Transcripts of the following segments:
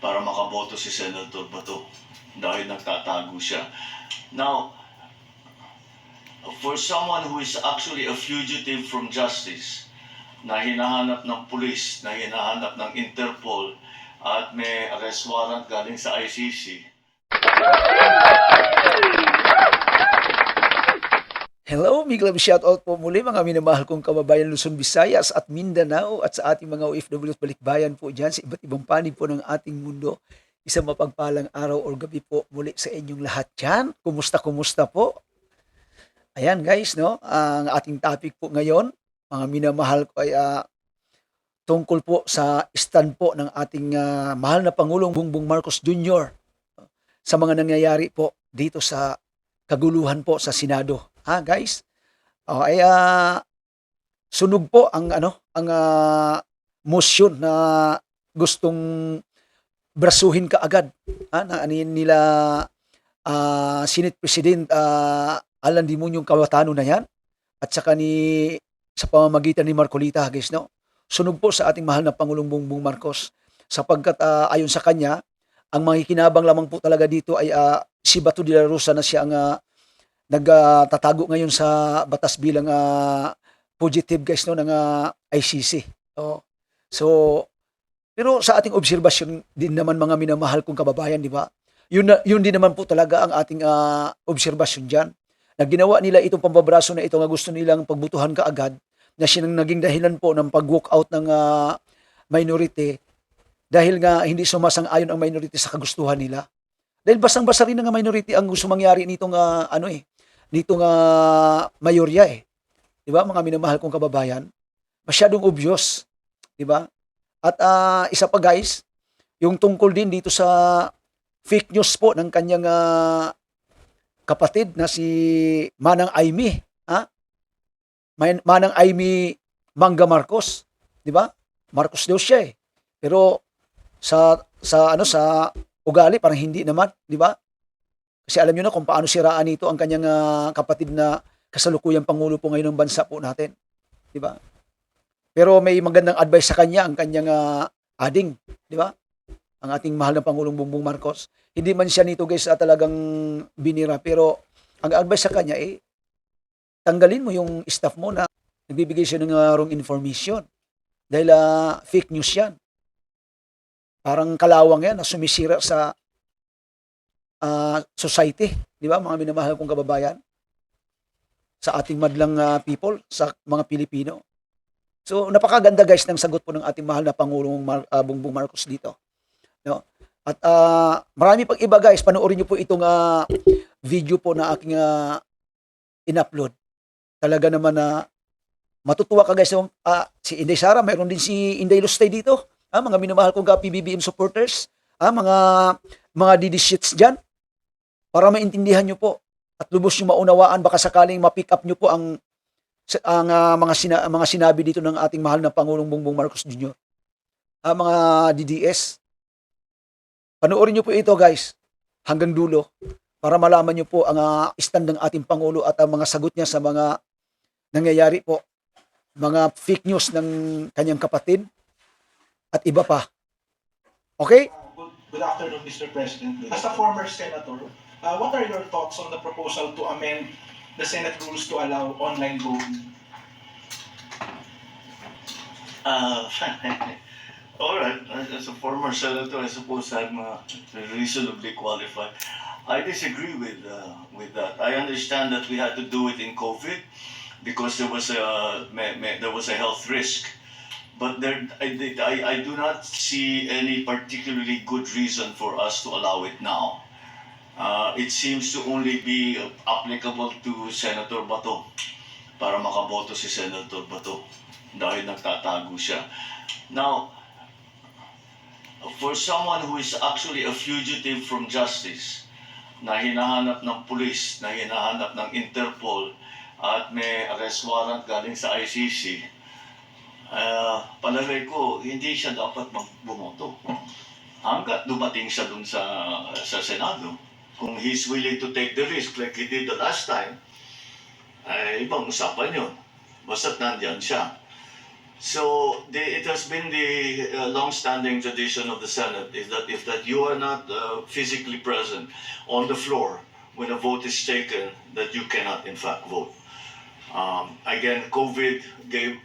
para makaboto si Senator Bato dahil nagtatago siya. Now, for someone who is actually a fugitive from justice, na hinahanap ng pulis, na hinahanap ng Interpol, at may arrest warrant galing sa ICC. Hello, big love shoutout po muli mga minamahal kong kababayan Luzon, Visayas at Mindanao at sa ating mga OFWs balikbayan po dyan sa iba't ibang panig po ng ating mundo. Isang mapagpalang araw o gabi po muli sa inyong lahat dyan. Kumusta po? Ayan guys, no? Ang ating topic po ngayon, mga minamahal ko ay tungkol po sa stand po ng ating mahal na Pangulong Bongbong Marcos Jr. sa mga nangyayari po dito sa kaguluhan po sa Senado. Guys, ay sunog po ang motion na gustong brasuhin kaagad na nila Senate President Alan Dimunyong Cayetano na yan at saka sa pamamagitan ni Marcolita, guys, no? Sunog po sa ating mahal na Pangulong Bongbong Marcos sapagkat ayon sa kanya, ang makikinabang lamang po talaga dito ay si Bato de la Rosa na siya ang nagtatago ngayon sa batas bilang fugitive, guys, no, ng ICC. So, pero sa ating obserbasyon din naman mga minamahal kong kababayan, di ba? Yun din naman po talaga ang ating obserbasyon diyan. Na ginawa nila itong pambabraso na ito nga gusto nilang pagbutuhan kaagad na siya nang naging dahilan po ng pag-walk out ng minority dahil nga hindi sumasang-ayon ang minority sa kagustuhan nila. Dahil basang-basa rin ng minority ang gusto mangyari nitong mayorya eh. 'Di ba mga minamahal kong kababayan? Masyadong obvious, 'di ba? At isa pa guys, yung tungkol din dito sa fake news po ng kanyang kapatid na si Manang Aimee, Manang Aimee Mangga Marcos, 'di ba? Marcos daw siya eh. Pero sa ugali parang hindi naman, 'di ba? Kasi alam niyo na kung paano siraan nito ang kanyang kapatid na kasalukuyang pangulo po ngayon ng bansa po natin, 'di ba? Pero may magandang advice sa kanya ang kanyang ading, 'di ba? Ang ating mahal na Pangulong Bongbong Marcos. Hindi man siya nito guys talagang binira, pero ang advice sa kanya tanggalin mo yung staff mo na nagbibigay siya ng wrong information. Dahil fake news yan. Parang kalawang yan na sumisira sa society. Di ba mga minamahal kong kababayan? Sa ating madlang people, sa mga Pilipino. So napakaganda guys ng sagot po ng ating mahal na Pangulong Bongbong Marcos dito. No? At marami pang iba guys, panoorin niyo po itong video po na aking in-upload. Talaga naman matutuwa ka guys. Si Inday Sara, mayroon din si Inday Lustay dito. Mga minamahal kong PBBM supporters, mga didishits dyan, para maintindihan nyo po at lubos nyo maunawaan, baka sakaling ma-pick up nyo po ang mga sinabi dito ng ating mahal na Pangulong Bongbong Marcos Jr. Mga DDS. Panoorin nyo po ito guys, hanggang dulo, para malaman nyo po ang stand ng ating Pangulo at ang mga sagot niya sa mga nangyayari po, mga fake news ng kanyang kapatid, at iba pa. Okay? Good afternoon, Mr. President. As a former senator, what are your thoughts on the proposal to amend the Senate rules to allow online voting? All right, as a former senator, I suppose I'm reasonably qualified. I disagree with that. I understand that we had to do it in COVID because there was a health risk. But I do not see any particularly good reason for us to allow it now. It seems to only be applicable to Senator Bato para makaboto si Senator Bato dahil nagtatago siya. Now, for someone who is actually a fugitive from justice, na hinahanap ng pulis, na hinahanap ng Interpol, at may arrest warrant galing sa ICC, palagay ko, hindi siya dapat bumoto. Hanggat dumating siya dun sa Senado, kung he's willing to take the risk like he did the last time, ay ibang usapan yun. Basta't nandyan siya. So it has been the long-standing tradition of the Senate is that if that you are not physically present on the floor when a vote is taken, that you cannot in fact vote. Again, COVID gave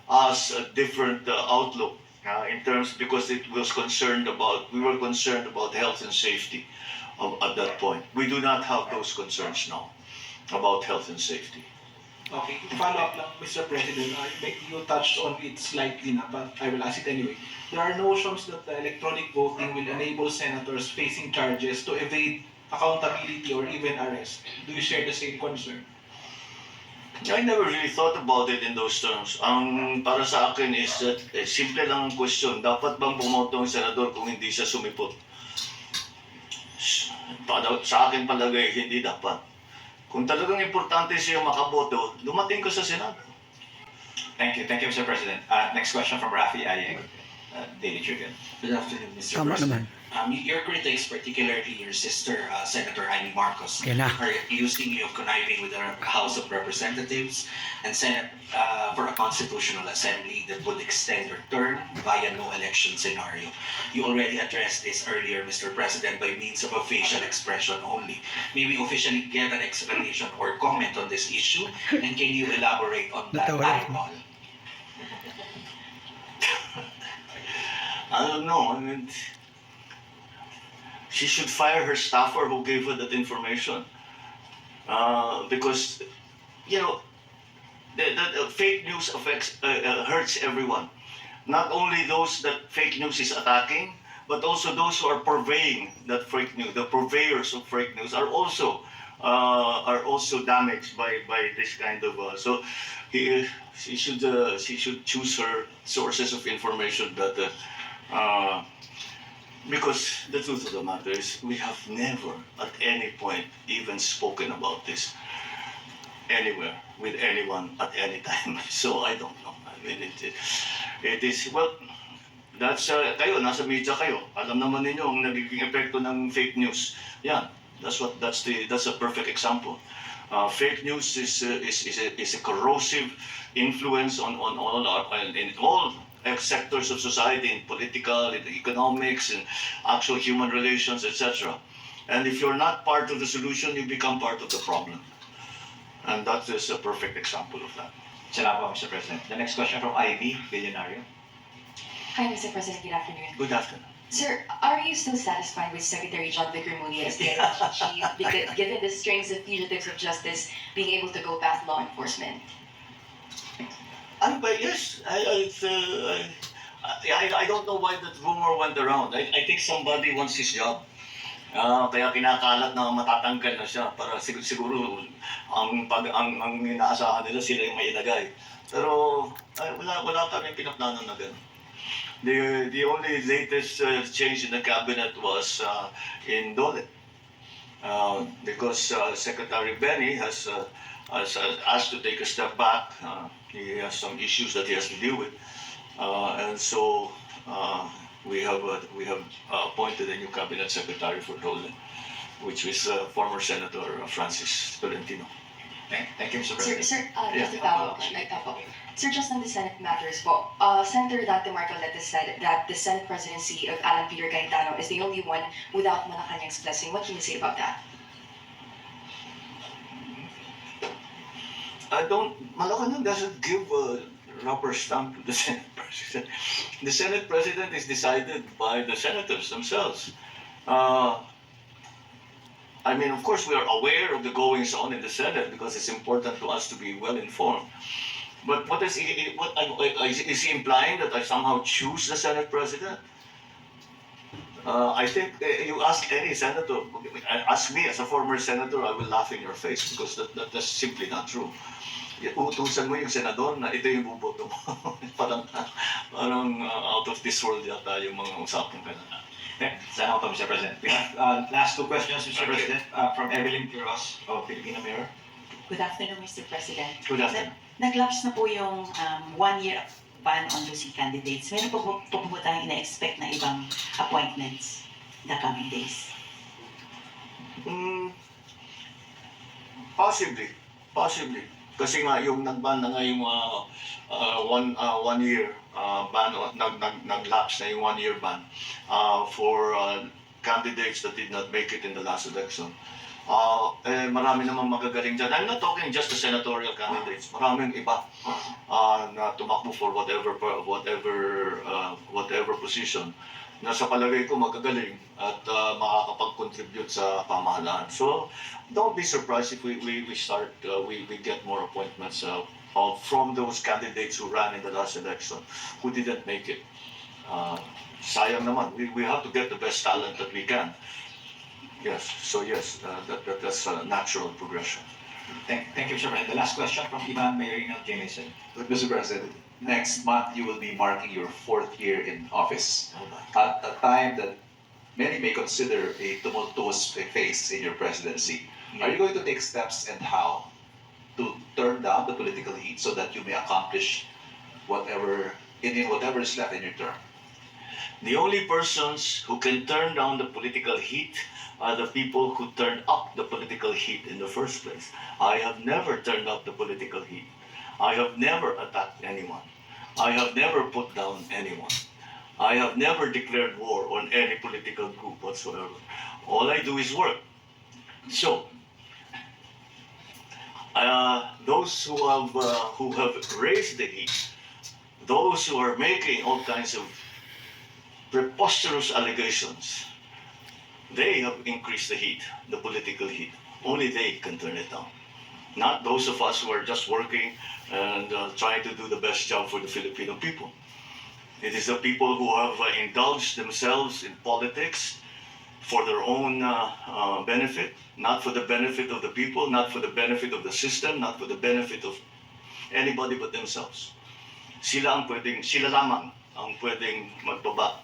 us a different outlook in terms because we were concerned about health and safety at that point. We do not have those concerns now about health and safety. Okay, to follow up lang, Mr. President, you touched on it slightly na, but I will ask it anyway. There are notions that the electronic voting will enable senators facing charges to evade accountability or even arrest. Do you share the same concern? I never really thought about it in those terms. Ang para sa akin is that simple lang ang question, dapat bang bumoto ang senador kung hindi siya sumipot? Sa akin palagay, hindi dapat. Kung talagang importante siya makaboto, dumating ka sa Senado. Thank you, Mr. President. Next question from Rafi Ayeng, Daily Tribune. Good afternoon, Mr. Tama President. naman. Your critics, particularly your sister, Senator Jaime Marcos, Yan na. are accusing you of conniving with the House of Representatives and Senate for a constitutional assembly that would extend your term via no election scenario. You already addressed this earlier, Mr. President, by means of a facial expression only. May we officially get an explanation or comment on this issue? And can you elaborate on that Natawa ako. eyeball? I don't know. I mean, she should fire her staffer who gave her that information. Because, the fake news hurts everyone. Not only those that fake news is attacking, but also those who are purveying that fake news. The purveyors of fake news are also damaged by this kind of. So, she should choose her sources of information better. Because the truth of the matter is, we have never at any point even spoken about this anywhere with anyone at any time. So I don't know. I mean, it is, well, that's, kayo, nasa media kayo. Alam naman ninyo ang nagiging epekto ng fake news. Yeah, that's a perfect example. Fake news is a corrosive influence on all sectors of society, in political, in economics, in actual human relations, etc. And if you're not part of the solution, you become part of the problem. And that is a perfect example of that. Salamat, Mr. President. The next question from Ivy, Billionario. Hi, Mr. President. Good afternoon. Good afternoon. Sir, are you still satisfied with Secretary John Vicar Mooney as the NHG chief, given the strings of fugitives of justice being able to go past law enforcement? But yes, I don't know why that rumor went around. I think somebody wants his job. Kaya kinakalat na matatanggal na siya para siguro ang inaasahan nila sila yung may ilagay. Pero wala kami pinaplano na gano'n. The only latest change in the cabinet was in Dole. Because Secretary Benny has asked to take a step back. He has some issues that he has to deal with, and so we have appointed a new cabinet secretary for Dole, which is former Senator Francis Tolentino. Thank you, Mr. Sir, President. just to follow up. Sir, just on the Senate matters po, Senator Dante Marcoleta said that the Senate presidency of Alan Peter Cayetano is the only one without Malacanang's blessing. What can you say about that? Malacanang doesn't give a rubber stamp to the Senate President. The Senate President is decided by the senators themselves. I mean, of course, we are aware of the goings on in the Senate because it's important to us to be well informed. But is he implying that I somehow choose the Senate President? I think you ask any senator, ask me as a former senator, I will laugh in your face because that's simply not true. Utusan mo yung senador na ito yung buboto mo. parang out of this world yata yung mga usapan ka na. Salamat, Mr. President. We have last two questions, Mr. President, from Evelyn Quiroz of Filipino Mirror. Good afternoon, Mr. President. Good afternoon. Nag-lapse na po yung 1-year ban on losing candidates. Meron po po tayong ina-expect na ibang appointments in the coming days? Possibly. Kasi nga yung nag-ban na nga yung one year ban, nag-lapse na yung 1 year ban for candidates that did not make it in the last election. Marami namang magagaling dyan. I'm not talking just the senatorial candidates. Maraming iba na tumakbo for whatever position na sa palagay ko magagaling at makakapag-contribute sa pamahalaan. So, don't be surprised if we get more appointments from those candidates who ran in the last election who didn't make it. Sayang naman. We have to get the best talent that we can. Yes, so yes, that's a natural progression. Thank you, Mr. President. The last question from Ivan Mayorino Jameson. Mr. President, next month you will be marking your 4th year in office. At a time that many may consider a tumultuous phase in your presidency, are you going to take steps and how to turn down the political heat so that you may accomplish whatever is left in your term? The only persons who can turn down the political heat are the people who turned up the political heat in the first place. I have never turned up the political heat. I have never attacked anyone. I have never put down anyone. I have never declared war on any political group whatsoever. All I do is work. So, those who have raised the heat, those who are making all kinds of preposterous allegations, they have increased the heat, the political heat. Only they can turn it down. Not those of us who are just working and trying to do the best job for the Filipino people. It is the people who have indulged themselves in politics for their own benefit, not for the benefit of the people, not for the benefit of the system, not for the benefit of anybody but themselves. Sila lamang ang pwedeng magbaba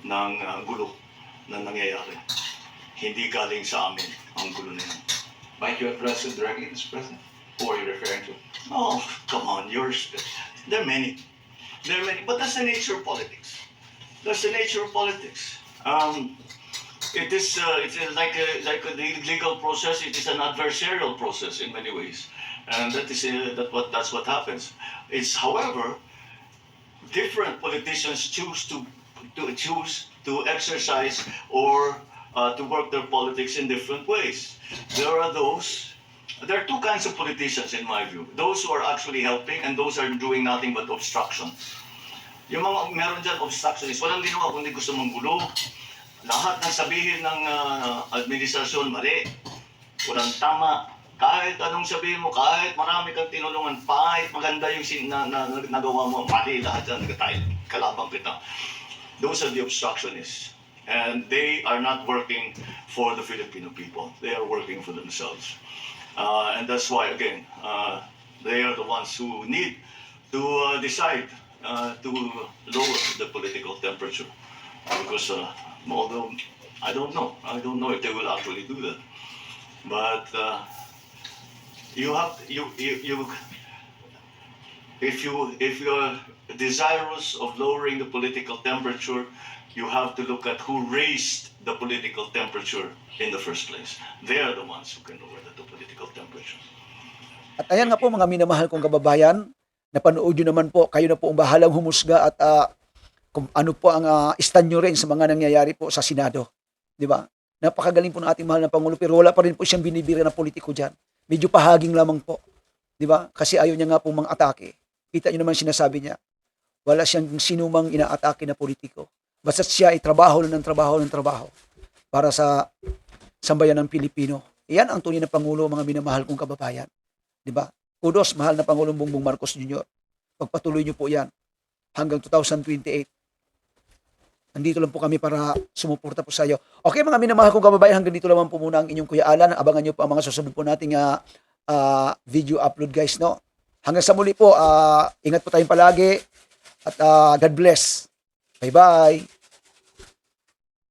ng gulo na nangyayari. Hindi galing sa amin ang gulo na yan. Might you address it directly, Mr. President? Who are you referring to? Oh, come on, there are many. There are many, but that's the nature of politics. That's the nature of politics. It is like a legal process. It is an adversarial process in many ways, and that's what happens. It's, however, different politicians choose to exercise or to work their politics in different ways. There are two kinds of politicians in my view. Those who are actually helping and those who are doing nothing but obstruction. Yung mga meron dyan obstructionist, walang ginawa kundi gusto manggulo. Lahat ng sabihin ng administrasyon mali. Walang tama. Kahit anong sabihin mo, kahit marami kang tinulungan, kahit maganda yung nagawa mo, mali lahat yan, kalabang kita. Those are the obstructionists. And they are not working for the Filipino people. They are working for themselves. And that's why, again, they are the ones who need to decide to lower the political temperature. Because although I don't know if they will actually do that. But if you are desirous of lowering the political temperature, you have to look at who raised the political temperature in the first place. They are the ones who can lower the political temperature. At ayan nga po mga minamahal kong kababayan, napanood nyo naman po, kayo na po ang bahalang humusga at kung ano po ang stand nyo rin sa mga nangyayari po sa Senado. Di ba? Napakagaling po ng ating mahal na Pangulo pero wala pa rin po siyang binibira na politiko dyan. Medyo pahaging lamang po. Di ba? Kasi ayaw niya nga po mga atake. Kita nyo naman sinasabi niya, wala siyang sinumang inaatake na politiko. Basta siya ay trabaho para sa sambayan ng Pilipino. Iyan ang tunay na Pangulo, mga minamahal kong kababayan. Di ba? Kudos, mahal na Pangulong Bongbong Marcos Jr. Pagpatuloy niyo po yan hanggang 2028. Nandito lang po kami para sumuporta po sa iyo. Okay mga minamahal kong kababayan, hanggang dito lamang po muna ang inyong Kuya Alan. Abangan niyo po ang mga susunod po nating video upload guys. No? Hanggang sa muli po, ingat po tayong palagi at God bless. Bye-bye.